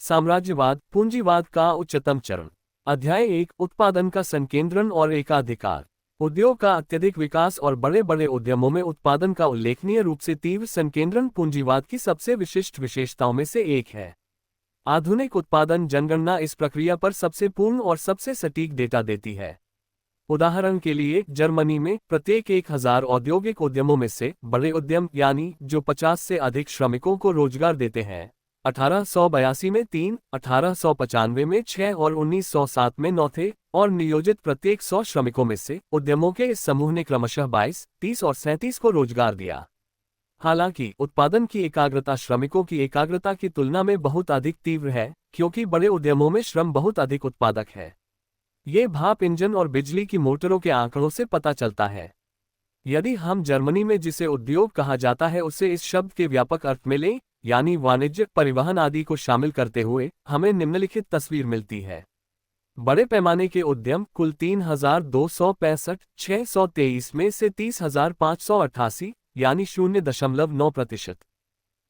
साम्राज्यवाद, पूंजीवाद का उच्चतम चरण। अध्याय 1, उत्पादन का संकेंद्रण और एकाधिकार। उद्योग का अत्यधिक विकास और बड़े बड़े उद्यमों में उत्पादन का उल्लेखनीय रूप से तीव्र संकेंद्रण पूंजीवाद की सबसे विशिष्ट विशेषताओं में से एक है। आधुनिक उत्पादन जनगणना इस प्रक्रिया पर सबसे पूर्ण और सबसे सटीक डेटा देती है। उदाहरण के लिए, जर्मनी में प्रत्येक 1000 औद्योगिक उद्यमों में से बड़े उद्यम यानी जो 50 से अधिक श्रमिकों को रोजगार देते हैं, 1882 में 3, 1895 में 6 और 1907 में 9 थे, और नियोजित प्रत्येक 100 श्रमिकों में से उद्यमों के इस समूह ने क्रमशः 22, 30 और 37 को रोजगार दिया। हालांकि उत्पादन की एकाग्रता श्रमिकों की एकाग्रता की तुलना में बहुत अधिक तीव्र है, क्योंकि बड़े उद्यमों में श्रम बहुत अधिक उत्पादक है। ये भाप इंजन और बिजली की मोटरों के आंकड़ों से पता चलता है। यदि हम जर्मनी में जिसे उद्योग कहा जाता है उसे इस शब्द के व्यापक अर्थ में लें, यानी वाणिज्य, परिवहन आदि को शामिल करते हुए, हमें निम्नलिखित तस्वीर मिलती है। बड़े पैमाने के उद्यम कुल 3265, 623 में से 30,588 यानी 0.9%।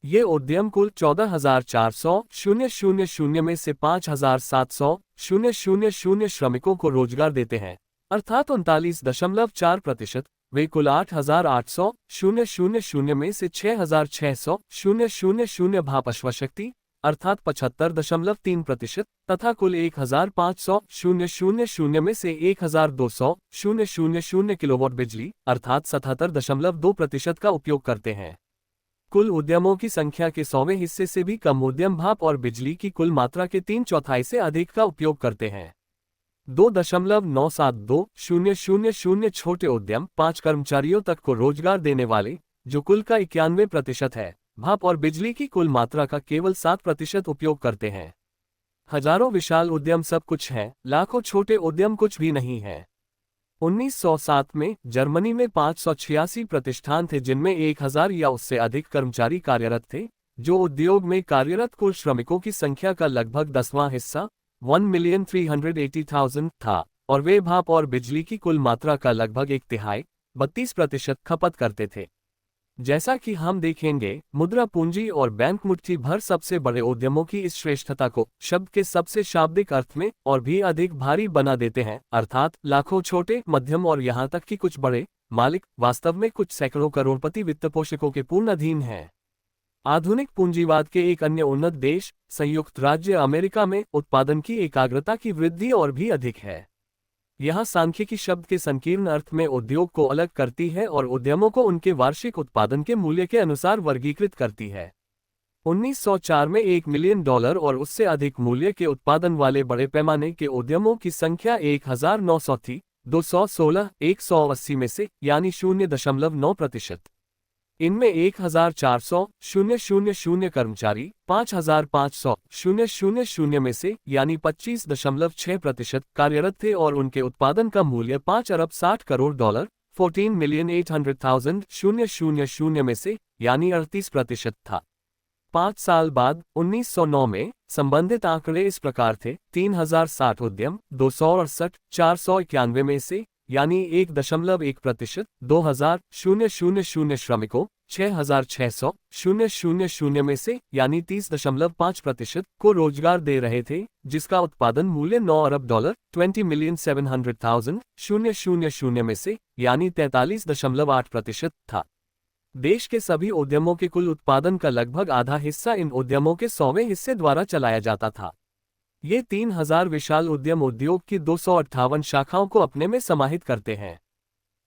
ये उद्यम कुल 14,400 में से 5,700 श्रमिकों को रोजगार देते हैं, अर्थात 39.4%। वे कुल 8,800 में से 6,600 भाप अश्वशक्ति, अर्थात 75.3%, तथा कुल 1,500 में से 1,200 किलोवाट बिजली, अर्थात 77.2% का उपयोग करते हैं। कुल उद्यमों की संख्या के 100वें हिस्से से भी कम उद्यम भाप और बिजली की कुल मात्रा के 3/4 से अधिक का उपयोग करते हैं। 2.972 छोटे उद्यम 5 कर्मचारियों तक को रोजगार देने वाले, जो कुल का 91% है, भाप और बिजली की कुल मात्रा का केवल 7% उपयोग करते हैं। हजारों विशाल उद्यम सब कुछ हैं, लाखों छोटे उद्यम कुछ भी नहीं है। 1907 में जर्मनी में 586 प्रतिष्ठान थे जिनमें 1000 या उससे अधिक कर्मचारी कार्यरत थे, जो उद्योग में कार्यरत कुल श्रमिकों की संख्या का लगभग 10वां हिस्सा 1,380,000 था, और वे भाप और बिजली की कुल मात्रा का लगभग 1/3 32% खपत करते थे। जैसा कि हम देखेंगे, मुद्रा पूंजी और बैंक मुट्ठी भर सबसे बड़े उद्यमों की इस श्रेष्ठता को शब्द के सबसे शाब्दिक अर्थ में और भी अधिक भारी बना देते हैं, अर्थात लाखों छोटे, मध्यम और यहाँ तक कि कुछ बड़े मालिक वास्तव में कुछ सैकड़ों करोड़पति वित्तपोषकों के पूर्ण अधीन हैं। आधुनिक पूंजीवाद के एक अन्य उन्नत देश, संयुक्त राज्य अमेरिका में उत्पादन की एकाग्रता की वृद्धि और भी अधिक है। यहाँ सांख्यिकी शब्द के संकीर्ण अर्थ में उद्योग को अलग करती है और उद्यमों को उनके वार्षिक उत्पादन के मूल्य के अनुसार वर्गीकृत करती है। 1904 में $1 मिलियन और उससे अधिक मूल्य के उत्पादन वाले बड़े पैमाने के उद्यमों की संख्या 1900 थी, 216 180 में से, यानी 0.9%। इनमें 1,400 कर्मचारी 5,500 में से, यानी 25.6% कार्यरत थे और उनके उत्पादन का मूल्य $5 अरब 60 करोड़ 14,800,000 में से, यानी 38% था। 5 साल बाद 1909 में संबंधित आंकड़े इस प्रकार थे: 3,060 उद्यम 268 491 में से, यानी 1.1%, 2,000 श्रमिकों 6,600 में से, यानी 30.5% को रोजगार दे रहे थे, जिसका उत्पादन मूल्य $9 अरब 20,700,000 में से, यानी 43.8% था। देश के सभी उद्यमों के कुल उत्पादन का लगभग आधा हिस्सा इन उद्यमों के 100वें हिस्से द्वारा चलाया जाता था। ये 3000 विशाल उद्यम उद्योग की 258 शाखाओं को अपने में समाहित करते हैं।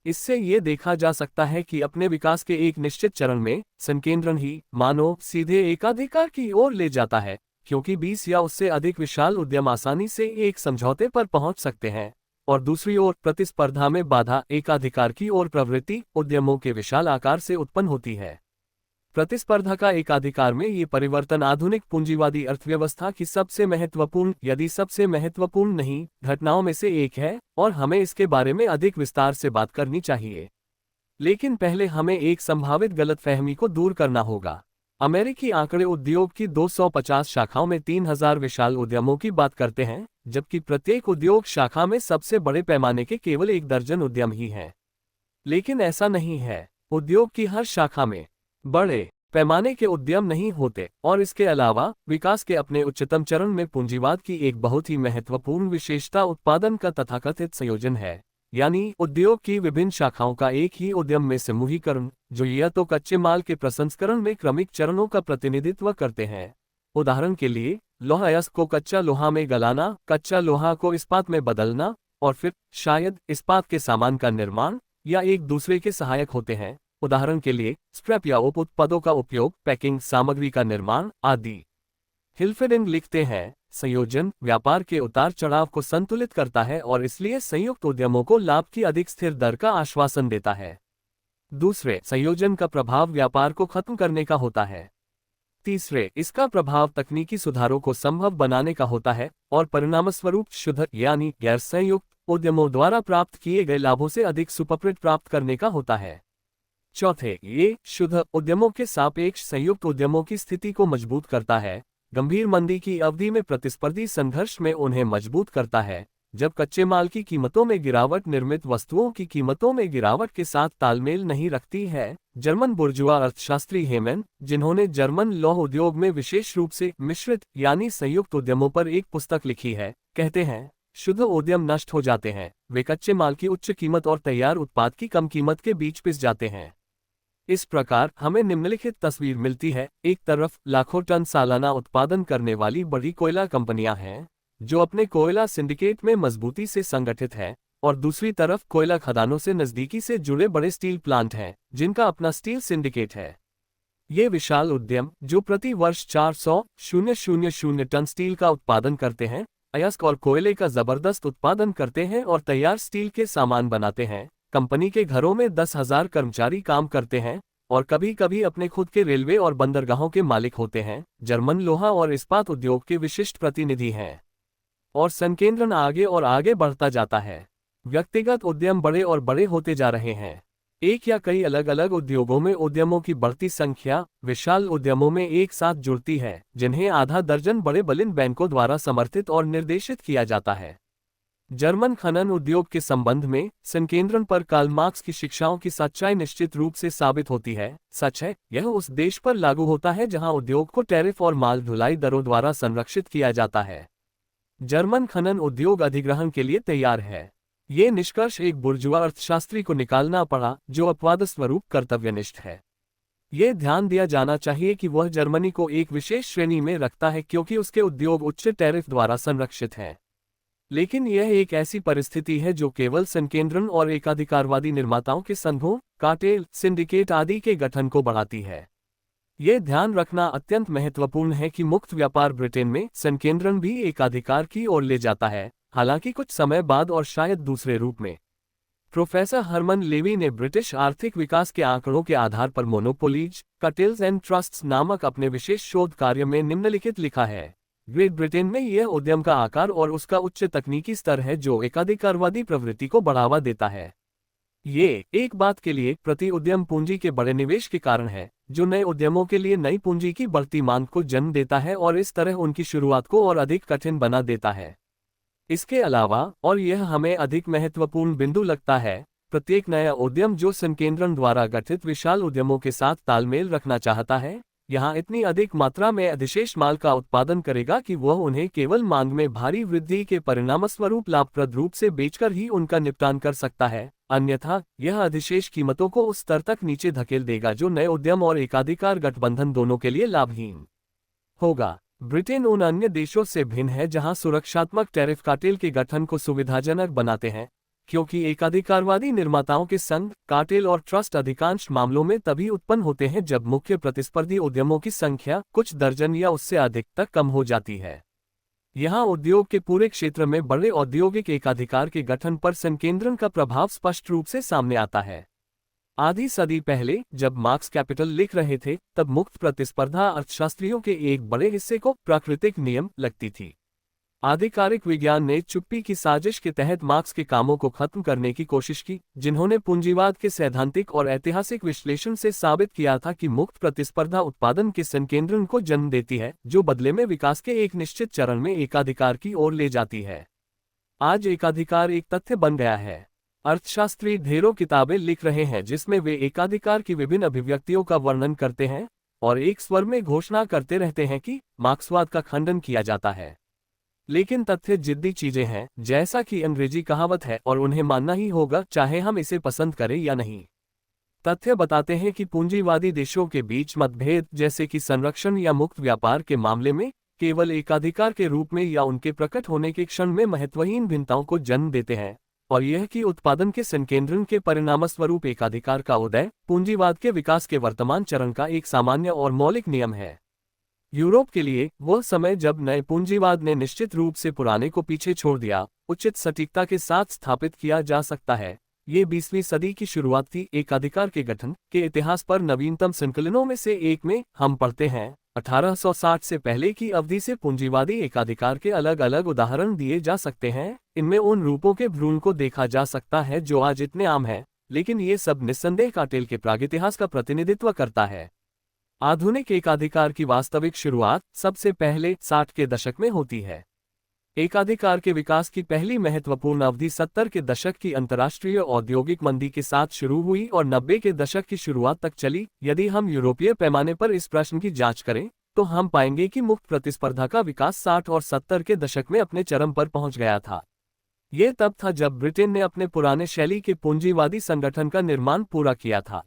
इससे ये देखा जा सकता है कि अपने विकास के एक निश्चित चरण में संकेंद्रण ही मानो सीधे एकाधिकार की ओर ले जाता है, क्योंकि 20 या उससे अधिक विशाल उद्यम आसानी से एक समझौते पर पहुंच सकते हैं, और दूसरी ओर प्रतिस्पर्धा में बाधा एकाधिकार की ओर प्रवृत्ति उद्यमों के विशाल आकार से उत्पन्न होती है। प्रतिस्पर्धा का एकाधिकार में ये परिवर्तन आधुनिक पूंजीवादी अर्थव्यवस्था की सबसे महत्वपूर्ण, यदि सबसे महत्वपूर्ण नहीं, घटनाओं में से एक है, और हमें इसके बारे में अधिक विस्तार से बात करनी चाहिए। लेकिन पहले हमें एक संभावित गलतफहमी को दूर करना होगा। अमेरिकी आंकड़े उद्योग की 250 शाखाओं में 3000 विशाल उद्यमों की बात करते हैं, जबकि प्रत्येक उद्योग शाखा में सबसे बड़े पैमाने के केवल 1 दर्जन उद्यम ही हैं। लेकिन ऐसा नहीं है। उद्योग की हर शाखा में बड़े पैमाने के उद्यम नहीं होते, और इसके अलावा विकास के अपने उच्चतम चरण में पूंजीवाद की एक बहुत ही महत्वपूर्ण विशेषता उत्पादन का तथाकथित संयोजन है, यानी उद्योग की विभिन्न शाखाओं का एक ही उद्यम में समूहीकरण, जो या तो कच्चे माल के प्रसंस्करण में क्रमिक चरणों का प्रतिनिधित्व करते हैं। उदाहरण के लिए, लौह अयस्क को कच्चा लोहा में गलाना, कच्चा लोहा को इस्पात में बदलना, और फिर शायद इस्पात के सामान का निर्माण, या एक दूसरे के सहायक होते हैं। उदाहरण के लिए, स्क्रैप या उप उत्पादों का उपयोग, पैकिंग सामग्री का निर्माण आदि। हिल्फेडिंग लिखते हैं, संयोजन व्यापार के उतार चढ़ाव को संतुलित करता है और इसलिए संयुक्त उद्यमों को लाभ की अधिक स्थिर दर का आश्वासन देता है। दूसरे, संयोजन का प्रभाव व्यापार को खत्म करने का होता है। तीसरे, इसका प्रभाव तकनीकी सुधारों को संभव बनाने का होता है और परिणामस्वरूप शुद्ध यानी गैर संयुक्त उद्यमों द्वारा प्राप्त किए गए लाभों से अधिक सुपरप्रॉफिट प्राप्त करने का होता है। चौथे, ये शुद्ध उद्यमों के सापेक्ष संयुक्त उद्यमों की स्थिति को मजबूत करता है, गंभीर मंदी की अवधि में प्रतिस्पर्धी संघर्ष में उन्हें मजबूत करता है, जब कच्चे माल की कीमतों में गिरावट निर्मित वस्तुओं की कीमतों में गिरावट के साथ तालमेल नहीं रखती है। जर्मन बुर्जुआ अर्थशास्त्री हेमन, जिन्होंने जर्मन लौह उद्योग में विशेष रूप से मिश्रित यानी संयुक्त उद्यमों पर एक पुस्तक लिखी है, कहते हैं, शुद्ध उद्यम नष्ट हो जाते हैं, वे कच्चे माल की उच्च कीमत और तैयार उत्पाद की कम कीमत के बीच पिस जाते हैं। इस प्रकार हमें निम्नलिखित तस्वीर मिलती है। एक तरफ लाखों टन सालाना उत्पादन करने वाली बड़ी कोयला कंपनियां हैं, जो अपने कोयला सिंडिकेट में मजबूती से संगठित है, और दूसरी तरफ कोयला खदानों से नजदीकी से जुड़े बड़े स्टील प्लांट हैं, जिनका अपना स्टील सिंडिकेट है। ये विशाल उद्यम, जो प्रति वर्ष 400,000 टन स्टील का उत्पादन करते हैं, अयस्क और कोयले का जबरदस्त उत्पादन करते हैं और तैयार स्टील के सामान बनाते हैं। कंपनी के घरों में 10,000 कर्मचारी काम करते हैं और कभी कभी अपने खुद के रेलवे और बंदरगाहों के मालिक होते हैं। जर्मन लोहा और इस्पात उद्योग के विशिष्ट प्रतिनिधि हैं और संकेंद्रण आगे और आगे बढ़ता जाता है। व्यक्तिगत उद्यम बड़े और बड़े होते जा रहे हैं। एक या कई अलग अलग उद्योगों में उद्यमों की बढ़ती संख्या विशाल उद्यमों में एक साथ जुड़ती है, जिन्हें आधा दर्जन बड़े बलिन बैंकों द्वारा समर्थित और निर्देशित किया जाता है। जर्मन खनन उद्योग के संबंध में संकेंद्रण पर कार्ल मार्क्स की शिक्षाओं की सच्चाई निश्चित रूप से साबित होती है। सच है, यह उस देश पर लागू होता है जहां उद्योग को टैरिफ और माल ढुलाई दरों द्वारा संरक्षित किया जाता है। जर्मन खनन उद्योग अधिग्रहण के लिए तैयार है। ये निष्कर्ष एक बुर्जुआ अर्थशास्त्री को निकालना पड़ा, जो अपवाद स्वरूप कर्तव्यनिष्ठ है। ये ध्यान दिया जाना चाहिए कि वह जर्मनी को एक विशेष श्रेणी में रखता है क्योंकि उसके उद्योग उच्च टैरिफ द्वारा संरक्षित हैं। लेकिन यह एक ऐसी परिस्थिति है जो केवल संकेंद्रण और एकाधिकारवादी निर्माताओं के संघों, कार्टेल, सिंडिकेट आदि के गठन को बढ़ाती है। यह ध्यान रखना अत्यंत महत्वपूर्ण है कि मुक्त व्यापार ब्रिटेन में संकेंद्रण भी एकाधिकार की ओर ले जाता है, हालांकि कुछ समय बाद और शायद दूसरे रूप में। प्रोफेसर हरमन लेवी ने ब्रिटिश आर्थिक विकास के आंकड़ों के आधार पर मोनोपोलीज, कार्टेल्स एंड ट्रस्ट्स नामक अपने विशेष शोध कार्य में निम्नलिखित लिखा है। ग्रेट ब्रिटेन में यह उद्यम का आकार और उसका उच्च तकनीकी स्तर है जो एकाधिकारवादी प्रवृत्ति को बढ़ावा देता है। ये एक बात के लिए प्रति उद्यम पूंजी के बड़े निवेश के कारण है, जो नए उद्यमों के लिए नई पूंजी की बढ़ती मांग को जन्म देता है और इस तरह उनकी शुरुआत को और अधिक कठिन बना देता है। इसके अलावा, और यह हमें अधिक महत्वपूर्ण बिंदु लगता है, प्रत्येक नया उद्यम जो संकेंद्रण द्वारा गठित विशाल उद्यमों के साथ तालमेल रखना चाहता है, यहाँ इतनी अधिक मात्रा में अधिशेष माल का उत्पादन करेगा कि वह उन्हें केवल मांग में भारी वृद्धि के परिणामस्वरूप लाभप्रद रूप से बेचकर ही उनका निपटान कर सकता है। अन्यथा यह अधिशेष कीमतों को उस स्तर तक नीचे धकेल देगा जो नए उद्यम और एकाधिकार गठबंधन दोनों के लिए लाभहीन होगा। ब्रिटेन उन अन्य देशों से भिन्न है जहां सुरक्षात्मक टैरिफ कार्टेल के गठन को सुविधाजनक बनाते हैं, क्योंकि एकाधिकारवादी निर्माताओं के संघ, कार्टेल और ट्रस्ट अधिकांश मामलों में तभी उत्पन्न होते हैं जब मुख्य प्रतिस्पर्धी उद्यमों की संख्या कुछ दर्जन या उससे अधिक तक कम हो जाती है। यहाँ उद्योग के पूरे क्षेत्र में बड़े औद्योगिक एकाधिकार के गठन पर संकेंद्रण का प्रभाव स्पष्ट रूप से सामने आता है। आधी सदी पहले जब मार्क्स कैपिटल लिख रहे थे, तब मुक्त प्रतिस्पर्धा अर्थशास्त्रियों के एक बड़े हिस्से को प्राकृतिक नियम लगती थी। आधिकारिक विज्ञान ने चुप्पी की साजिश के तहत मार्क्स के कामों को खत्म करने की कोशिश की, जिन्होंने पूंजीवाद के सैद्धांतिक और ऐतिहासिक विश्लेषण से साबित किया था कि मुक्त प्रतिस्पर्धा उत्पादन के संकेंद्रण को जन्म देती है, जो बदले में विकास के एक निश्चित चरण में एकाधिकार की ओर ले जाती है। आज एकाधिकार एक तथ्य बन गया है। अर्थशास्त्री ढेरों किताबें लिख रहे हैं जिसमें वे एकाधिकार की विभिन्न अभिव्यक्तियों का वर्णन करते हैं, और एक स्वर में घोषणा करते रहते हैं कि मार्क्सवाद का खंडन किया जाता है। लेकिन तथ्य जिद्दी चीजें हैं, जैसा कि अंग्रेजी कहावत है, और उन्हें मानना ही होगा चाहे हम इसे पसंद करें या नहीं। तथ्य बताते हैं कि पूंजीवादी देशों के बीच मतभेद, जैसे कि संरक्षण या मुक्त व्यापार के मामले में, केवल एकाधिकार के रूप में या उनके प्रकट होने के क्षण में महत्वहीन भिन्नताओं को जन्म देते हैं, और यह कि उत्पादन के संकेंद्रण के परिणामस्वरूप एकाधिकार का उदय पूंजीवाद के विकास के वर्तमान चरण का एक सामान्य और मौलिक नियम है। यूरोप के लिए वह समय जब नए पूंजीवाद ने निश्चित रूप से पुराने को पीछे छोड़ दिया, उचित सटीकता के साथ स्थापित किया जा सकता है। ये 20वीं सदी की शुरुआत थी। एकाधिकार के गठन के इतिहास पर नवीनतम संकलनों में से एक में हम पढ़ते हैं, 1860 से पहले की अवधि से पूंजीवादी एकाधिकार के अलग अलग उदाहरण दिए जा सकते हैं। इनमें उन रूपों के भ्रूण को देखा जा सकता है जो आज इतने आम हैं, लेकिन ये सब निस्संदेह कार्टेल के प्रागइतिहास का प्रतिनिधित्व करता है। आधुनिक एकाधिकार की वास्तविक शुरुआत सबसे पहले 60 के दशक में होती है। एकाधिकार के विकास की पहली महत्वपूर्ण अवधि 70 के दशक की अंतर्राष्ट्रीय औद्योगिक मंदी के साथ शुरू हुई और 90 के दशक की शुरुआत तक चली। यदि हम यूरोपीय पैमाने पर इस प्रश्न की जांच करें, तो हम पाएंगे कि मुक्त प्रतिस्पर्धा का विकास 60 और 70 के दशक में अपने चरम पर पहुंच गया था। यह तब था जब ब्रिटेन ने अपने पुराने शैली के पूंजीवादी संगठन का निर्माण पूरा किया था।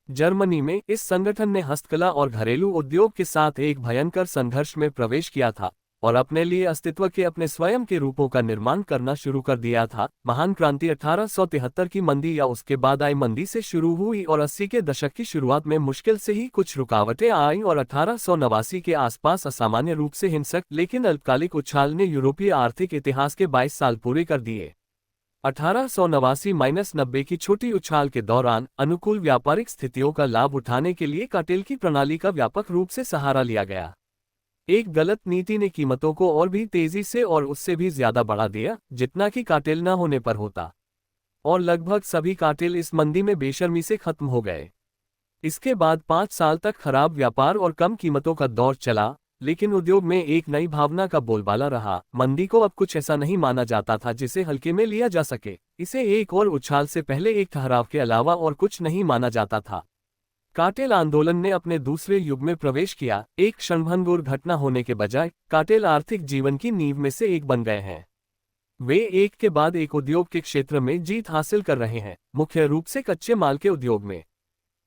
जर्मनी में इस संगठन ने हस्तकला और घरेलू उद्योग के साथ एक भयंकर संघर्ष में प्रवेश किया था और अपने लिए अस्तित्व के अपने स्वयं के रूपों का निर्माण करना शुरू कर दिया था। महान क्रांति 1873 की मंदी या उसके बाद आई मंदी से शुरू हुई और 80 के दशक की शुरुआत में मुश्किल से ही कुछ रुकावटें आईं और 1889 के आसपास असामान्य रूप से हिंसक लेकिन अल्पकालिक उछाल ने यूरोपीय आर्थिक इतिहास के 22 साल पूरे कर दिए। 1889-90 की छोटी उछाल के दौरान अनुकूल व्यापारिक स्थितियों का लाभ उठाने के लिए कार्टेल की प्रणाली का व्यापक रूप से सहारा लिया गया। एक गलत नीति ने कीमतों को और भी तेजी से और उससे भी ज्यादा बढ़ा दिया जितना कि कार्टेल न होने पर होता, और लगभग सभी कार्टेल इस मंदी में बेशर्मी से खत्म हो गए। इसके बाद 5 साल तक खराब व्यापार और कम कीमतों का दौर चला, लेकिन उद्योग में एक नई भावना का बोलबाला रहा। मंदी को अब कुछ ऐसा नहीं माना जाता था जिसे हल्के में लिया जा सके। इसे एक और उछाल से पहले एक ठहराव के अलावा और कुछ नहीं माना जाता था। कार्टेल आंदोलन ने अपने दूसरे युग में प्रवेश किया। एक क्षणभंगुर घटना होने के बजाय कार्टेल आर्थिक जीवन की नींव में से एक बन गए हैं। वे एक के बाद एक उद्योग के क्षेत्र में जीत हासिल कर रहे हैं, मुख्य रूप से कच्चे माल के उद्योग में।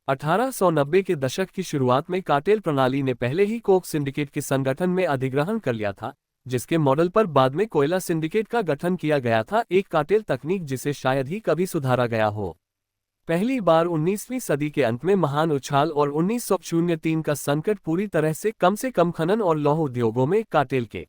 1890 के दशक की शुरुआत में कार्टेल प्रणाली ने पहले ही कोक सिंडिकेट के संगठन में अधिग्रहण कर लिया था, जिसके मॉडल पर बाद में कोयला सिंडिकेट का गठन किया गया था, एक कार्टेल तकनीक जिसे शायद ही कभी सुधारा गया हो। पहली बार 19वीं सदी के अंत में महान उछाल और 1903 का संकट पूरी तरह से कम खनन और लौह उद्योगों में कार्टेल के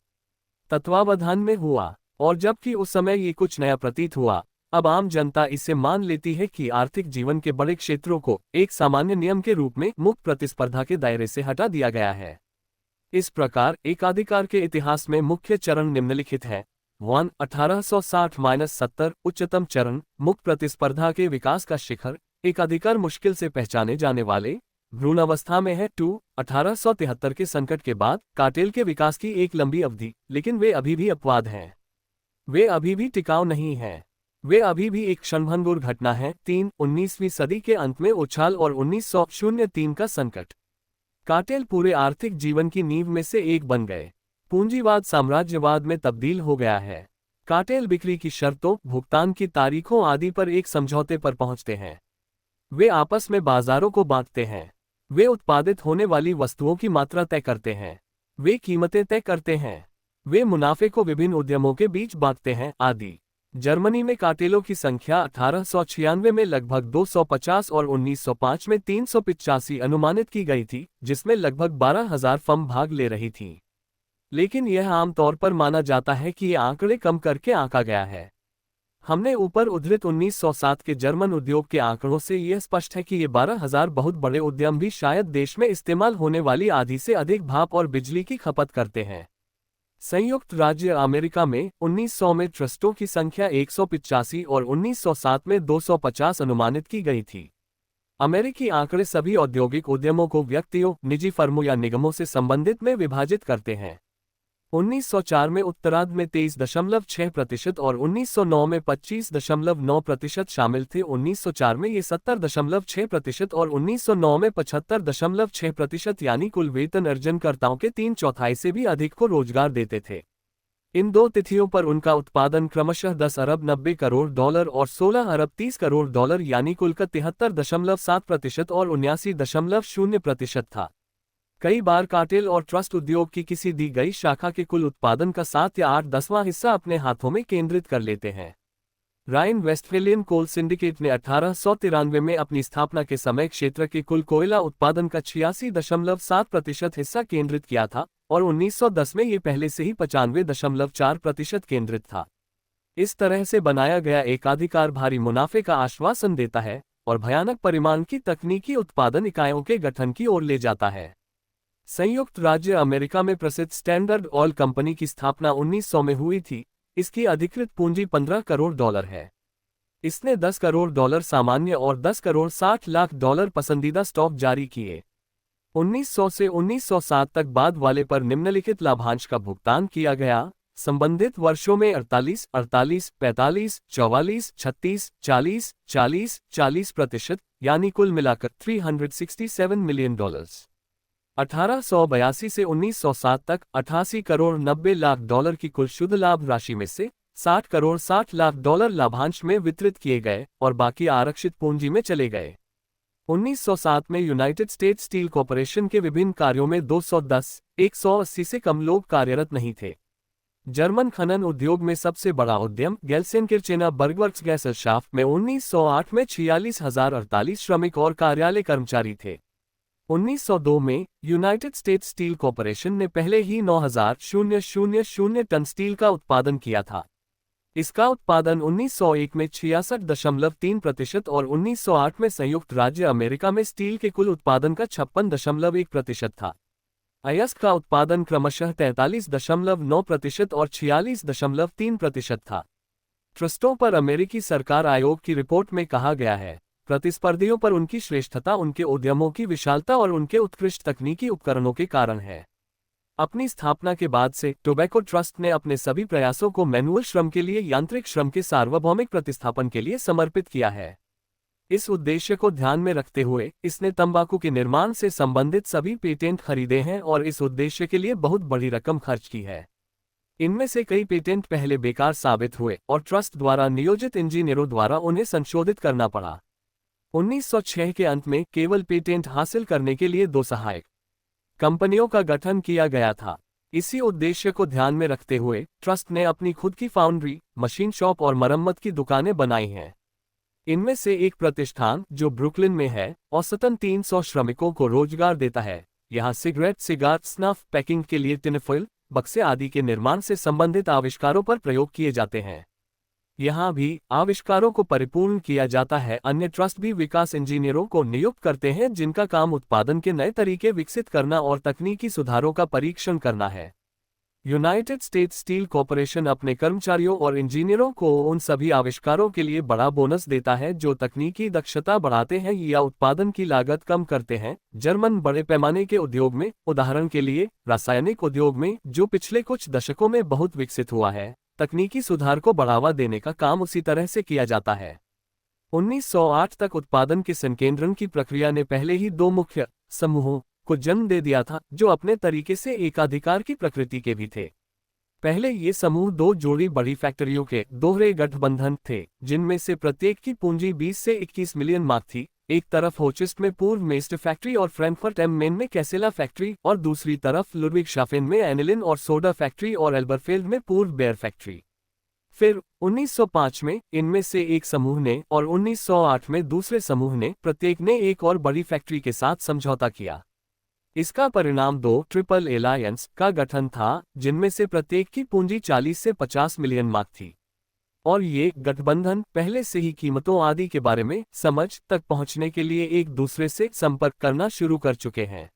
तत्वावधान में हुआ, और जबकि उस समय ये कुछ नया प्रतीत हुआ, अब आम जनता इसे मान लेती है कि आर्थिक जीवन के बड़े क्षेत्रों को एक सामान्य नियम के रूप में मुक्त प्रतिस्पर्धा के दायरे से हटा दिया गया है। इस प्रकार एकाधिकार के इतिहास में मुख्य चरण निम्नलिखित है। 1. 1860-70 उच्चतम चरण, मुक्त प्रतिस्पर्धा के विकास का शिखर, एकाधिकार मुश्किल से पहचाने जाने वाले भ्रूण अवस्था में है। 2. 1873 के संकट के बाद कार्टेल के विकास की एक लंबी अवधि, लेकिन वे अभी भी अपवाद हैं। वे अभी भी टिकाऊ नहीं हैं। वे अभी भी एक क्षणभंगुर घटना है। 3. 19वीं सदी के अंत में उछाल और 1903 का संकट। कार्टेल पूरे आर्थिक जीवन की नींव में से एक बन गए। पूंजीवाद साम्राज्यवाद में तब्दील हो गया है। कार्टेल बिक्री की शर्तों, भुगतान की तारीखों आदि पर एक समझौते पर पहुंचते हैं। वे आपस में बाजारों को बांटते हैं। वे उत्पादित होने वाली वस्तुओं की मात्रा तय करते हैं। वे कीमतें तय करते हैं। वे मुनाफे को विभिन्न उद्यमों के बीच बांटते हैं आदि। जर्मनी में कार्टेलों की संख्या 1896 में लगभग 250 और 1905 में 385 अनुमानित की गई थी, जिसमें लगभग 12,000 फर्म भाग ले रही थीं। लेकिन यह आमतौर पर माना जाता है कि ये आंकड़े कम करके आंका गया है। हमने ऊपर उद्धृत 1907 के जर्मन उद्योग के आंकड़ों से यह स्पष्ट है कि ये 12,000 बहुत बड़े उद्यम भी शायद देश में इस्तेमाल होने वाली आधी से अधिक भाप और बिजली की खपत करते हैं। संयुक्त राज्य अमेरिका में 1900 में ट्रस्टों की संख्या 185 और 1907 में 250 अनुमानित की गई थी। अमेरिकी आंकड़े सभी औद्योगिक उद्यमों को व्यक्तियों, निजी फर्मों या निगमों से संबंधित में विभाजित करते हैं। 1904 में उत्तरार्ध में 23.6% और 1909 में 25.9% शामिल थे। 1904 में ये 70.6% और 1909 में 75.6%, यानी कुल वेतन अर्जनकर्ताओं के 3/4 से भी अधिक को रोजगार देते थे। इन दो तिथियों पर उनका उत्पादन क्रमशः 10 अरब 90 करोड़ डॉलर और 16 अरब 30 करोड़ डॉलर, यानी कुल का 73.7% और 79.0% था। कई बार कार्टेल और ट्रस्ट उद्योग की किसी दी गई शाखा के कुल उत्पादन का 7 या 8/10वां हिस्सा अपने हाथों में केंद्रित कर लेते हैं। राइन वेस्टफेलियन कोल सिंडिकेट ने 1893 में अपनी स्थापना के समय क्षेत्र के कुल कोयला उत्पादन का 86.7% हिस्सा केंद्रित किया था और 1910 में ये पहले से ही 95.4% केंद्रित था। इस तरह से बनाया गया एकाधिकार भारी मुनाफे का आश्वासन देता है और भयानक परिमाण की तकनीकी उत्पादन इकाइयों के गठन की ओर ले जाता है। संयुक्त राज्य अमेरिका में प्रसिद्ध स्टैंडर्ड ऑयल कंपनी की स्थापना 1900 में हुई थी। इसकी अधिकृत पूंजी 15 करोड़ डॉलर है। इसने 10 करोड़ डॉलर सामान्य और 10 करोड़ 60 लाख डॉलर पसंदीदा स्टॉक जारी किए। 1900 से 1907 तक बाद वाले पर निम्नलिखित लाभांश का भुगतान किया गया। संबंधित वर्षों में 48, 48, 45, 44, 36, 40, 40, 40%, यानी कुल मिलाकर $367 मिलियन। 1882 से 1907 तक 88 करोड़ 90 लाख डॉलर की कुल शुद्ध लाभ राशि में से 60 करोड़ 60 लाख डॉलर लाभांश में वितरित किए गए और बाकी आरक्षित पूंजी में चले गए। 1907 में यूनाइटेड स्टेट्स स्टील कॉरपोरेशन के विभिन्न कार्यों में 210, 180 से कम लोग कार्यरत नहीं थे। जर्मन खनन उद्योग में सबसे बड़ा उद्यम गेल्सेनकिर्चेना बर्गवर्क्स गैसलशाफ्ट में 1908 में 46,048 श्रमिक और कार्यालय कर्मचारी थे। 1902 में यूनाइटेड स्टेट्स स्टील कॉरपोरेशन ने पहले ही 9,000 टन स्टील का उत्पादन किया था। इसका उत्पादन 1901 में 66.3% और 1908 में संयुक्त राज्य अमेरिका में स्टील के कुल उत्पादन का 56.1% था। अयस्क का उत्पादन क्रमशः 43.9% और 46.3% था। ट्रस्टों पर अमेरिकी सरकार आयोग की रिपोर्ट में कहा गया है, प्रतिस्पर्धियों पर उनकी श्रेष्ठता उनके उद्यमों की विशालता और उनके उत्कृष्ट तकनीकी उपकरणों के कारण है। अपनी स्थापना के बाद से टोबैको ट्रस्ट ने अपने सभी प्रयासों को मैनुअल श्रम के लिए यांत्रिक श्रम के सार्वभौमिक प्रतिस्थापन के लिए समर्पित किया है। इस उद्देश्य को ध्यान में रखते हुए इसने तंबाकू के निर्माण से संबंधित सभी पेटेंट खरीदे हैं और इस उद्देश्य के लिए बहुत बड़ी रकम खर्च की है। इनमें से कई पेटेंट पहले बेकार साबित हुए और ट्रस्ट द्वारा नियोजित इंजीनियरों द्वारा उन्हें संशोधित करना पड़ा। 1906 के अंत में केवल पेटेंट हासिल करने के लिए 2 सहायक कंपनियों का गठन किया गया था। इसी उद्देश्य को ध्यान में रखते हुए ट्रस्ट ने अपनी खुद की फाउंड्री, मशीन शॉप और मरम्मत की दुकानें बनाई हैं। इनमें से एक प्रतिष्ठान जो ब्रुकलिन में है, औसतन 300 श्रमिकों को रोजगार देता है। यहाँ सिगरेट, सिगार, स्नफ, पैकिंग के लिए टिनफॉइल, बक्से आदि के निर्माण से संबंधित आविष्कारों पर प्रयोग किए जाते हैं। यहाँ भी आविष्कारों को परिपूर्ण किया जाता है। अन्य ट्रस्ट भी विकास इंजीनियरों को नियुक्त करते हैं जिनका काम उत्पादन के नए तरीके विकसित करना और तकनीकी सुधारों का परीक्षण करना है। यूनाइटेड स्टेट्स स्टील कॉरपोरेशन अपने कर्मचारियों और इंजीनियरों को उन सभी आविष्कारों के लिए बड़ा बोनस देता है जो तकनीकी दक्षता बढ़ाते हैं या उत्पादन की लागत कम करते हैं। जर्मन बड़े पैमाने के उद्योग में, उदाहरण के लिए रासायनिक उद्योग में, जो पिछले कुछ दशकों में बहुत विकसित हुआ है, तकनीकी सुधार को बढ़ावा देने का काम उसी तरह से किया जाता है। 1908 तक उत्पादन के संकेंद्रण की प्रक्रिया ने पहले ही 2 मुख्य समूहों को जन्म दे दिया था जो अपने तरीके से एकाधिकार की प्रकृति के भी थे। पहले ये समूह 2 जोड़ी बड़ी फैक्ट्रियों के दोहरे गठबंधन थे, जिनमें से प्रत्येक की पूंजी 20 से 21 मिलियन मार्क थी। एक तरफ होचिस्ट में पूर्व मेस्ट फैक्ट्री और फ्रैंकफर्ट एम मेन में कैसेला फैक्ट्री और दूसरी तरफ लुडविगशाफेन में एनिलिन और सोडा फैक्ट्री और एल्बरफेल्ड में पूर्व बेयर फैक्ट्री। फिर 1905 में इनमें से एक समूह ने और 1908 में दूसरे समूह ने प्रत्येक ने एक और बड़ी फैक्ट्री के साथ समझौता किया। इसका परिणाम 2 ट्रिपल एलायंस का गठन था, जिनमें से प्रत्येक की पूंजी 40 से 50 मिलियन मार्क थी। और ये गठबंधन पहले से ही कीमतों आदि के बारे में समझ तक पहुंचने के लिए एक दूसरे से संपर्क करना शुरू कर चुके हैं।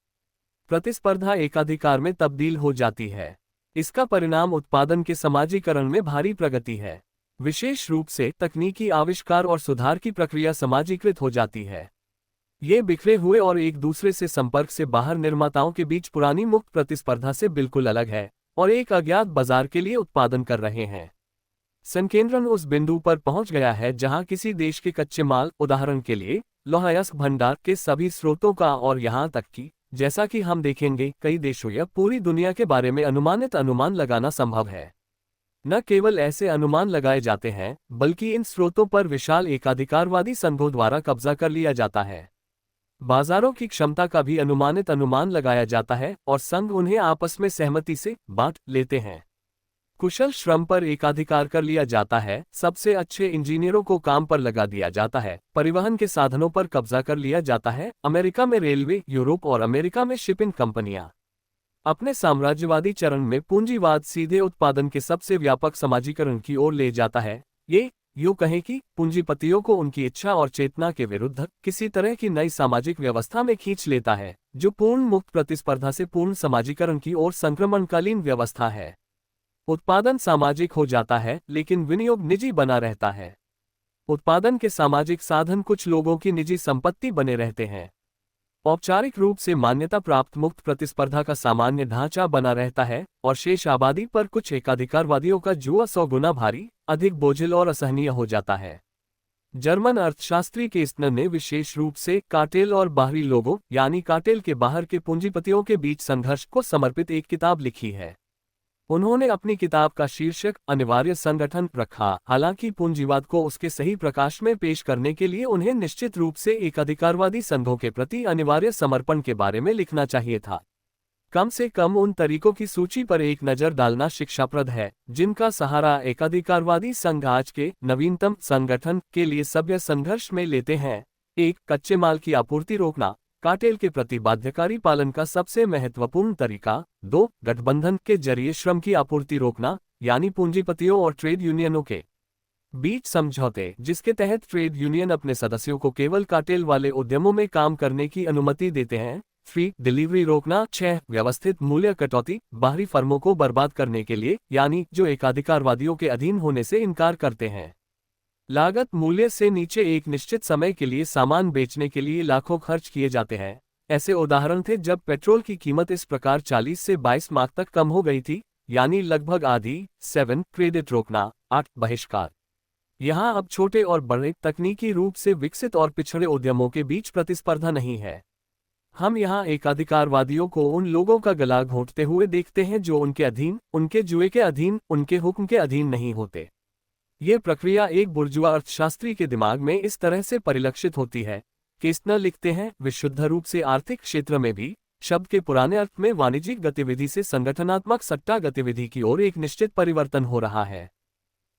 प्रतिस्पर्धा एकाधिकार में तब्दील हो जाती है। इसका परिणाम उत्पादन के समाजीकरण में भारी प्रगति है। विशेष रूप से तकनीकी आविष्कार और सुधार की प्रक्रिया समाजीकृत हो जाती है। ये बिखरे हुए और एक दूसरे से संपर्क से बाहर निर्माताओं के बीच पुरानी मुक्त प्रतिस्पर्धा से बिल्कुल अलग है और एक अज्ञात बाजार के लिए उत्पादन कर रहे हैं। संकेंद्रण उस बिंदु पर पहुंच गया है जहां किसी देश के कच्चे माल, उदाहरण के लिए लौहअयस्क भंडार के सभी स्रोतों का, और यहां तक कि जैसा कि हम देखेंगे कई देशों या पूरी दुनिया के बारे में अनुमानित अनुमान लगाना संभव है। न केवल ऐसे अनुमान लगाए जाते हैं, बल्कि इन स्रोतों पर विशाल एकाधिकारवादी संघों द्वारा कब्जा कर लिया जाता है। बाजारों की क्षमता का भी अनुमानित अनुमान लगाया जाता है और संघ उन्हें आपस में सहमति से बांट लेते हैं। कुशल श्रम पर एकाधिकार कर लिया जाता है, सबसे अच्छे इंजीनियरों को काम पर लगा दिया जाता है, परिवहन के साधनों पर कब्जा कर लिया जाता है। अमेरिका में रेलवे, यूरोप और अमेरिका में शिपिंग कंपनियां। अपने साम्राज्यवादी चरण में पूंजीवाद सीधे उत्पादन के सबसे व्यापक समाजीकरण की ओर ले जाता है। ये यूं कहें कि पूंजीपतियों को उनकी इच्छा और चेतना के विरुद्ध किसी तरह की नई सामाजिक व्यवस्था में खींच लेता है, जो पूर्ण मुक्त प्रतिस्पर्धा से पूर्ण समाजीकरण की ओर संक्रमणकालीन व्यवस्था है। उत्पादन सामाजिक हो जाता है, लेकिन विनियोग निजी बना रहता है। उत्पादन के सामाजिक साधन कुछ लोगों की निजी संपत्ति बने रहते हैं। औपचारिक रूप से मान्यता प्राप्त मुक्त प्रतिस्पर्धा का सामान्य ढांचा बना रहता है और शेष आबादी पर कुछ एकाधिकारवादियों का जुआ 100 गुना भारी, अधिक बोझिल और असहनीय हो जाता है। जर्मन अर्थशास्त्री केस्टनर ने विशेष रूप से कार्टेल और बाहरी लोगों, यानी कार्टेल के बाहर के पूंजीपतियों के बीच संघर्ष को समर्पित एक किताब लिखी है। उन्होंने अपनी किताब का शीर्षक अनिवार्य संगठन रखा, हालांकि पूंजीवाद को उसके सही प्रकाश में पेश करने के लिए उन्हें निश्चित रूप से एकाधिकारवादी संघों के प्रति अनिवार्य समर्पण के बारे में लिखना चाहिए था। कम से कम उन तरीकों की सूची पर एक नज़र डालना शिक्षाप्रद है जिनका सहारा एकाधिकारवादी संघ आज के नवीनतम संगठन के लिए सभ्य संघर्ष में लेते हैं। 1. कच्चे माल की आपूर्ति रोकना, कार्टेल के प्रति बाध्यकारी पालन का सबसे महत्वपूर्ण तरीका। 2. गठबंधन के जरिए श्रम की आपूर्ति रोकना, यानी पूंजीपतियों और ट्रेड यूनियनों के बीच समझौते, जिसके तहत ट्रेड यूनियन अपने सदस्यों को केवल कार्टेल वाले उद्यमों में काम करने की अनुमति देते हैं। 3. डिलीवरी रोकना। 6. व्यवस्थित मूल्य कटौती, बाहरी फर्मों को बर्बाद करने के लिए, यानी जो एकाधिकारवादियों के अधीन होने से इनकार करते हैं। लागत मूल्य से नीचे एक निश्चित समय के लिए सामान बेचने के लिए लाखों खर्च किए जाते हैं। ऐसे उदाहरण थे जब पेट्रोल की कीमत इस प्रकार 40 से 22 मार्क तक कम हो गई थी, यानी लगभग आधी। 7. क्रेडिट रोकना। 8. बहिष्कार। यहाँ अब छोटे और बड़े, तकनीकी रूप से विकसित और पिछड़े उद्यमों के बीच प्रतिस्पर्धा नहीं है। हम यहाँ एकाधिकारवादियों को उन लोगों का गला घोंटते हुए देखते हैं जो उनके अधीन, उनके जुए के अधीन, उनके हुक्म के अधीन नहीं होते। ये प्रक्रिया एक बुर्जुआ अर्थशास्त्री के दिमाग में इस तरह से परिलक्षित होती है। केस्टनर लिखते हैं, विशुद्ध रूप से आर्थिक क्षेत्र में भी शब्द के पुराने अर्थ में वाणिज्यिक गतिविधि से संगठनात्मक सट्टा गतिविधि की ओर एक निश्चित परिवर्तन हो रहा है।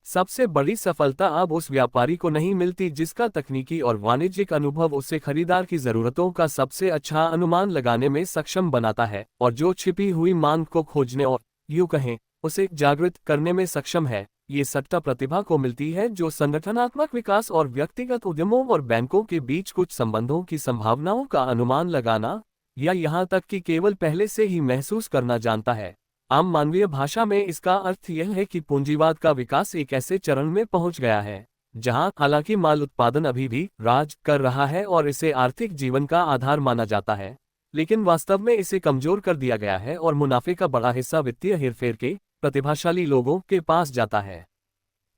सबसे बड़ी सफलता अब उस व्यापारी को नहीं मिलती जिसका तकनीकी और वाणिज्यिक अनुभव उसे खरीदार की जरूरतों का सबसे अच्छा अनुमान लगाने में सक्षम बनाता है और जो छिपी हुई मांग को खोजने और यूं कहें उसे जागृत करने में सक्षम है। ये सट्टा प्रतिभा को मिलती है जो संगठनात्मक विकास और व्यक्तिगत उद्यमों और बैंकों के बीच कुछ संबंधों की संभावनाओं का अनुमान लगाना या यहाँ तक कि केवल पहले से ही महसूस करना जानता है। आम मानवीय भाषा में इसका अर्थ यह है कि पूंजीवाद का विकास एक ऐसे चरण में पहुंच गया है जहां हालांकि माल उत्पादन अभी भी राज कर रहा है और इसे आर्थिक जीवन का आधार माना जाता है, लेकिन वास्तव में इसे कमजोर कर दिया गया है और मुनाफे का बड़ा हिस्सा वित्तीय हेरफेर के प्रतिभाशाली लोगों के पास जाता है।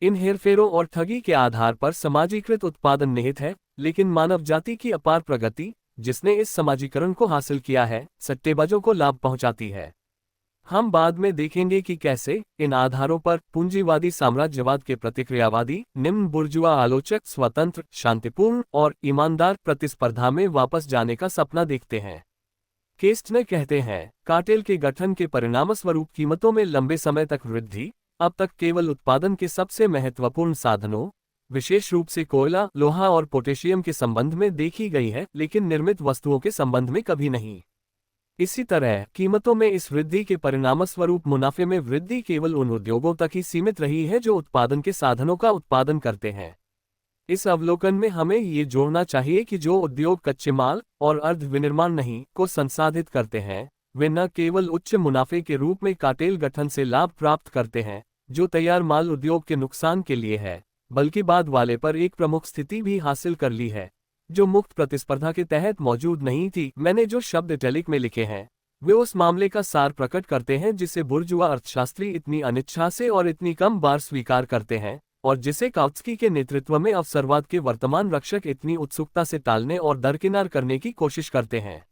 इन हेरफेरों और ठगी के आधार पर समाजीकृत उत्पादन निहित है, लेकिन मानव जाति की अपार प्रगति जिसने इस समाजीकरण को हासिल किया है, सट्टेबाजों को लाभ पहुंचाती है। हम बाद में देखेंगे कि कैसे इन आधारों पर पूंजीवादी साम्राज्यवाद के प्रतिक्रियावादी निम्न बुर्जुआ आलोचक स्वतंत्र, शांतिपूर्ण और ईमानदार प्रतिस्पर्धा में वापस जाने का सपना देखते हैं। केस्टनर कहते हैं, कार्टेल के गठन के परिणामस्वरूप कीमतों में लंबे समय तक वृद्धि अब तक केवल उत्पादन के सबसे महत्वपूर्ण साधनों, विशेष रूप से कोयला, लोहा और पोटेशियम के संबंध में देखी गई है, लेकिन निर्मित वस्तुओं के संबंध में कभी नहीं। इसी तरह कीमतों में इस वृद्धि के परिणामस्वरूप मुनाफे में वृद्धि केवल उन उद्योगों तक ही सीमित रही है जो उत्पादन के साधनों का उत्पादन करते हैं। इस अवलोकन में हमें ये जोड़ना चाहिए कि जो उद्योग कच्चे माल और अर्ध विनिर्माण नहीं को संसाधित करते हैं, वे न केवल उच्च मुनाफे के रूप में कार्टेल गठन से लाभ प्राप्त करते हैं जो तैयार माल उद्योग के नुकसान के लिए है, बल्कि बाद वाले पर एक प्रमुख स्थिति भी हासिल कर ली है जो मुक्त प्रतिस्पर्धा के तहत मौजूद नहीं थी। मैंने जो शब्द इटैलिक में लिखे हैं वे उस मामले का सार प्रकट करते हैं जिसे बुर्जुआ अर्थशास्त्री इतनी अनिच्छा से और इतनी कम बार स्वीकार करते हैं, और जिसे काउत्स्की के नेतृत्व में अवसरवाद के वर्तमान रक्षक इतनी उत्सुकता से टालने और दरकिनार करने की कोशिश करते हैं।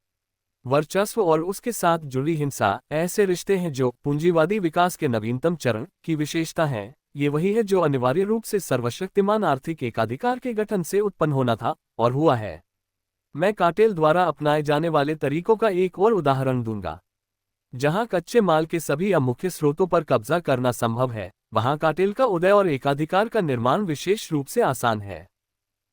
वर्चस्व और उसके साथ जुड़ी हिंसा ऐसे रिश्ते हैं जो पूंजीवादी विकास के नवीनतम चरण की विशेषता हैं। ये वही है जो अनिवार्य रूप से सर्वशक्तिमान आर्थिक एकाधिकार के गठन से उत्पन्न होना था और हुआ है। मैं कार्टेल द्वारा अपनाए जाने वाले तरीकों का एक और उदाहरण दूंगा। जहां कच्चे माल के सभी अमुख्य स्रोतों पर कब्जा करना संभव है, वहां कार्टेल का उदय और एकाधिकार का निर्माण विशेष रूप से आसान है।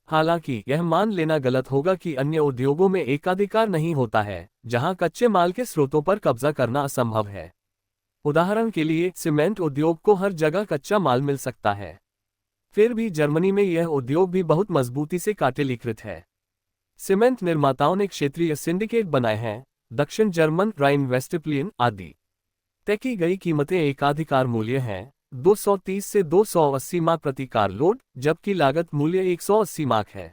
हालांकि यह मान लेना गलत होगा कि अन्य उद्योगों में एकाधिकार नहीं होता है, जहां कच्चे माल के स्रोतों पर कब्जा करना असंभव है। उदाहरण के लिए, सीमेंट उद्योग को हर जगह कच्चा माल मिल सकता है। फिर भी जर्मनी में यह उद्योग भी बहुत मजबूती से कार्टेलीकृत है। सीमेंट निर्माताओं ने क्षेत्रीय सिंडिकेट बनाए हैं, दक्षिण जर्मन, राइन वेस्टफैलियन आदि। तय की गई कीमतें एकाधिकार मूल्य हैं, 230 से 280 मार्क प्रति कार लोड, जबकि लागत मूल्य 180 मार्क है।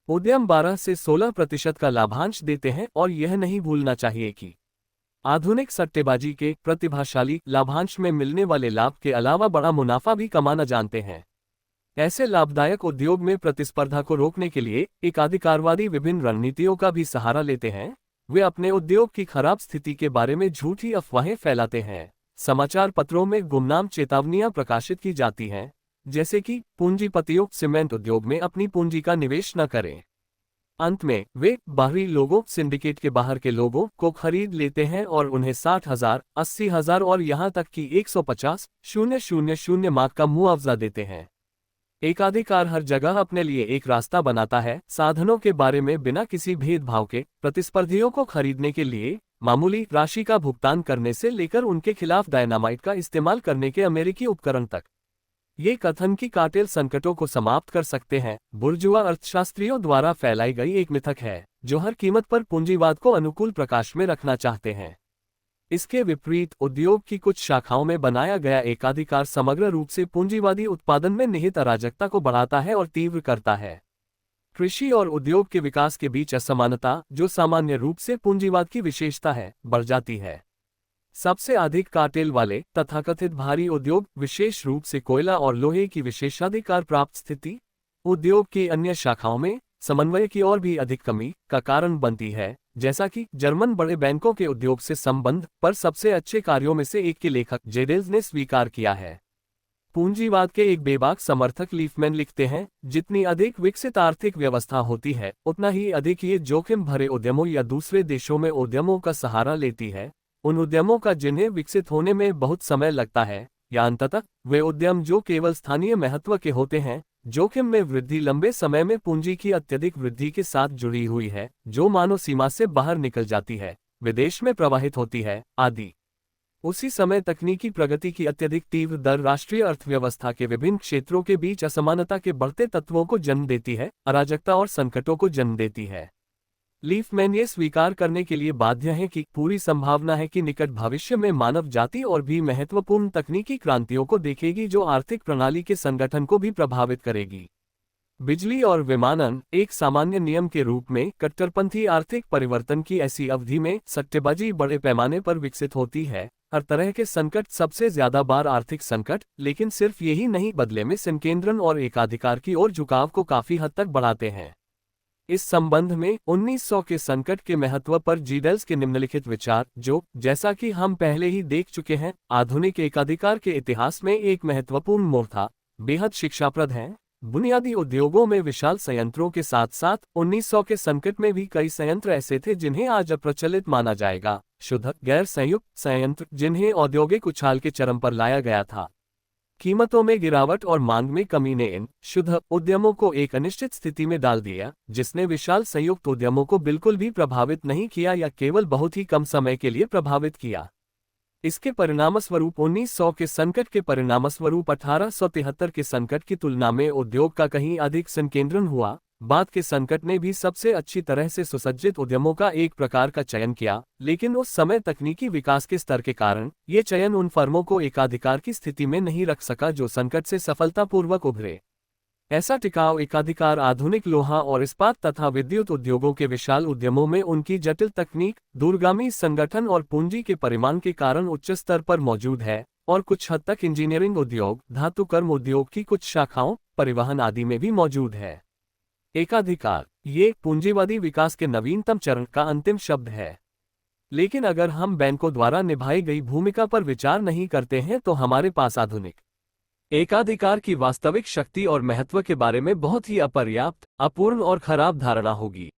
उद्यम 12 से 16% का लाभांश देते हैं और यह नहीं भूलना चाहिए कि आधुनिक सट्टेबाजी के प्रतिभाशाली लाभांश में मिलने वाले लाभ के अलावा बड़ा मुनाफा भी कमाना जानते हैं। ऐसे लाभदायक उद्योग में प्रतिस्पर्धा को रोकने के लिए एकाधिकारवादी विभिन्न रणनीतियों का भी सहारा लेते हैं। वे अपने उद्योग की खराब स्थिति के बारे में झूठी अफवाहें फैलाते हैं। समाचार पत्रों में गुमनाम चेतावनियां प्रकाशित की जाती हैं, जैसे कि पूंजीपतियों सीमेंट उद्योग में अपनी पूंजी का निवेश न करें। अंत में वे बाहरी लोगों, सिंडिकेट के बाहर के लोगों को खरीद लेते हैं और उन्हें 60,000, 80,000 और यहां तक कि 150,000 मार्क का मुआवजा देते हैं। एकाधिकार हर जगह अपने लिए एक रास्ता बनाता है, साधनों के बारे में बिना किसी भेदभाव के प्रतिस्पर्धियों को खरीदने के लिए मामूली राशि का भुगतान करने से लेकर उनके खिलाफ डायनामाइट का इस्तेमाल करने के अमेरिकी उपकरण तक। ये कथन की कार्टेल संकटों को समाप्त कर सकते हैं, बुर्जुआ अर्थशास्त्रियों द्वारा फैलाई गई एक मिथक है, जो हर कीमत पर पूंजीवाद को अनुकूल प्रकाश में रखना चाहते हैं। इसके विपरीत उद्योग की कुछ शाखाओं में बनाया गया एकाधिकार समग्र रूप से पूंजीवादी उत्पादन में निहित अराजकता को बढ़ाता है और तीव्र करता है। कृषि और उद्योग के विकास के बीच असमानता, जो सामान्य रूप से पूंजीवाद की विशेषता है, बढ़ जाती है। सबसे अधिक कार्टेल वाले तथाकथित भारी उद्योग, विशेष रूप से कोयला और लोहे की विशेषाधिकार प्राप्त स्थिति, उद्योग की अन्य शाखाओं में समन्वय की और भी अधिक कमी का कारण बनती है, जैसा कि जर्मन बड़े बैंकों के उद्योग से संबंध पर सबसे अच्छे कार्यों में से एक के लेखक जेडेल्स ने स्वीकार किया है। पूंजीवाद के एक बेबाक समर्थक लीफमैन लिखते हैं, जितनी अधिक विकसित आर्थिक व्यवस्था होती है, उतना ही अधिक ये जोखिम भरे उद्यमों या दूसरे देशों में उद्यमों का सहारा लेती है, उन उद्यमों का जिन्हें विकसित होने में बहुत समय लगता है, या अंततः वे उद्यम जो केवल स्थानीय महत्व के होते हैं। जोखिम में वृद्धि लंबे समय में पूंजी की अत्यधिक वृद्धि के साथ जुड़ी हुई है, जो मानव सीमा से बाहर निकल जाती है, विदेश में प्रवाहित होती है, आदि। उसी समय तकनीकी प्रगति की अत्यधिक तीव्र दर राष्ट्रीय अर्थव्यवस्था के विभिन्न क्षेत्रों के बीच असमानता के बढ़ते तत्वों को जन्म देती है, अराजकता और संकटों को जन्म देती है। लीफमैन ये स्वीकार करने के लिए बाध्य है कि पूरी संभावना है कि निकट भविष्य में मानव जाति और भी महत्वपूर्ण तकनीकी क्रांतियों को देखेगी जो आर्थिक प्रणाली के संगठन को भी प्रभावित करेगी। बिजली और विमानन एक सामान्य नियम के रूप में कट्टरपंथी आर्थिक परिवर्तन की ऐसी अवधि में सट्टेबाजी बड़े पैमाने पर विकसित होती है। हर तरह के संकट, सबसे ज्यादा बार आर्थिक संकट, लेकिन सिर्फ यही नहीं, बदले में संकेंद्रण और एकाधिकार की ओर झुकाव को काफी हद तक बढ़ाते हैं। इस संबंध में 1900 के संकट के महत्व पर जीडेल्स के निम्नलिखित विचार, जो जैसा कि हम पहले ही देख चुके हैं, आधुनिक एकाधिकार के इतिहास में एक महत्वपूर्ण मोड़ था, बेहद शिक्षाप्रद हैं। बुनियादी उद्योगों में विशाल संयंत्रों के साथ साथ 1900 के संकट में भी कई संयंत्र ऐसे थे जिन्हें आज अप्रचलित माना जाएगा, शुद्ध गैर संयुक्त संयंत्र, जिन्हें औद्योगिक उछाल के चरम पर लाया गया था। कीमतों में गिरावट और मांग में कमी ने इन शुद्ध उद्यमों को एक अनिश्चित स्थिति में डाल दिया, जिसने विशाल संयुक्त उद्यमों को बिल्कुल भी प्रभावित नहीं किया या केवल बहुत ही कम समय के लिए प्रभावित किया। इसके परिणामस्वरूप 1900 के संकट के परिणामस्वरूप 1873 के संकट की तुलना में उद्योग का कहीं अधिक संकेंद्रण हुआ। बाद के संकट ने भी सबसे अच्छी तरह से सुसज्जित उद्यमों का एक प्रकार का चयन किया, लेकिन उस समय तकनीकी विकास के स्तर के कारण ये चयन उन फर्मों को एकाधिकार की स्थिति में नहीं रख सका जो संकट से सफलतापूर्वक उभरे। ऐसा टिकाऊ एकाधिकार आधुनिक लोहा और इस्पात तथा विद्युत उद्योगों के विशाल उद्यमों में उनकी जटिल तकनीक, दूरगामी संगठन और पूंजी के परिमाण के कारण उच्च स्तर पर मौजूद है, और कुछ हद तक इंजीनियरिंग उद्योग, धातुकर्म उद्योग की कुछ शाखाओं, परिवहन आदि में भी मौजूद है। एकाधिकार, ये पूंजीवादी विकास के नवीनतम चरण का अंतिम शब्द है। लेकिन अगर हम बैंकों द्वारा निभाई गई भूमिका पर विचार नहीं करते हैं तो हमारे पास आधुनिक एकाधिकार की वास्तविक शक्ति और महत्व के बारे में बहुत ही अपर्याप्त, अपूर्ण और खराब धारणा होगी।